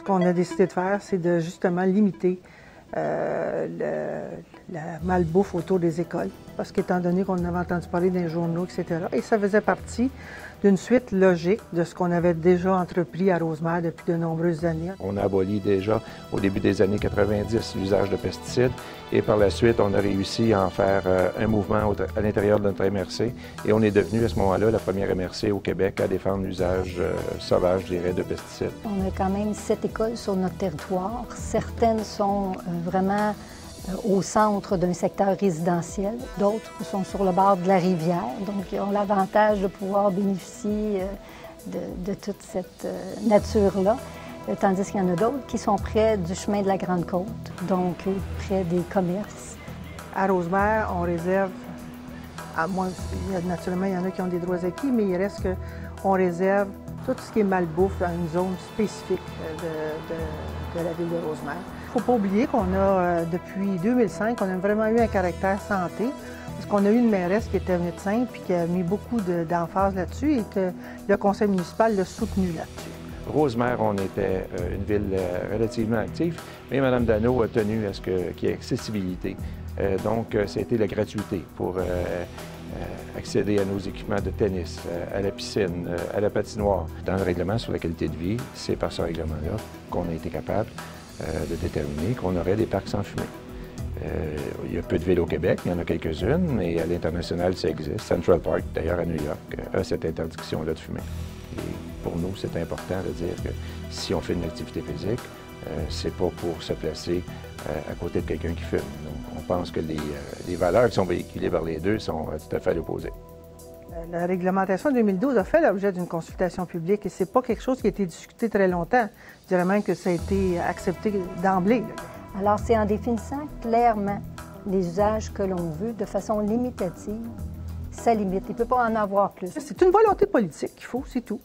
Ce qu'on a décidé de faire, c'est de justement limiter la malbouffe autour des écoles, parce qu'étant donné qu'on avait entendu parler dans les journaux, etc., et ça faisait partie d'une suite logique de ce qu'on avait déjà entrepris à Rosemère depuis de nombreuses années. On a aboli déjà au début des années 90 l'usage de pesticides et par la suite, on a réussi à en faire un mouvement à l'intérieur de notre MRC et on est devenu à ce moment-là la première MRC au Québec à défendre l'usage sauvage, je dirais, de pesticides. On a quand même 7 écoles sur notre territoire. Certaines sont vraiment au centre d'un secteur résidentiel. D'autres sont sur le bord de la rivière, donc ils ont l'avantage de pouvoir bénéficier de toute cette nature-là. Tandis qu'il y en a d'autres qui sont près du chemin de la Grande Côte, donc près des commerces. À Rosemère, on réserve, naturellement, il y en a qui ont des droits acquis, mais il reste qu'on réserve tout ce qui est malbouffe à une zone spécifique de la ville de Rosemère. Il ne faut pas oublier qu'on a, depuis 2005, on a vraiment eu un caractère santé, parce qu'on a eu une mairesse qui était médecin puis qui a mis beaucoup d'emphase là-dessus et que le conseil municipal l'a soutenu là-dessus. Rosemère, on était une ville relativement active, mais Mme Dano a tenu à ce qu'il y ait accessibilité. Donc, c'était la gratuité pour accéder à nos équipements de tennis, à la piscine, à la patinoire. Dans le règlement sur la qualité de vie, c'est par ce règlement-là qu'on a été capable de déterminer qu'on aurait des parcs sans fumée. Il y a peu de villes au Québec, il y en a quelques-unes, mais à l'international, ça existe. Central Park, d'ailleurs à New York, a cette interdiction-là de fumer. Et pour nous, c'est important de dire que si on fait une activité physique, c'est pas pour se placer à côté de quelqu'un qui fume. Donc, on pense que les valeurs qui sont véhiculées par les deux sont tout à fait à l'opposé. La réglementation 2012 a fait l'objet d'une consultation publique et c'est pas quelque chose qui a été discuté très longtemps. Je dirais même que ça a été accepté d'emblée. Alors, c'est en définissant clairement les usages que l'on veut de façon limitative, ça limite. Il ne peut pas en avoir plus. C'est une volonté politique qu'il faut, c'est tout.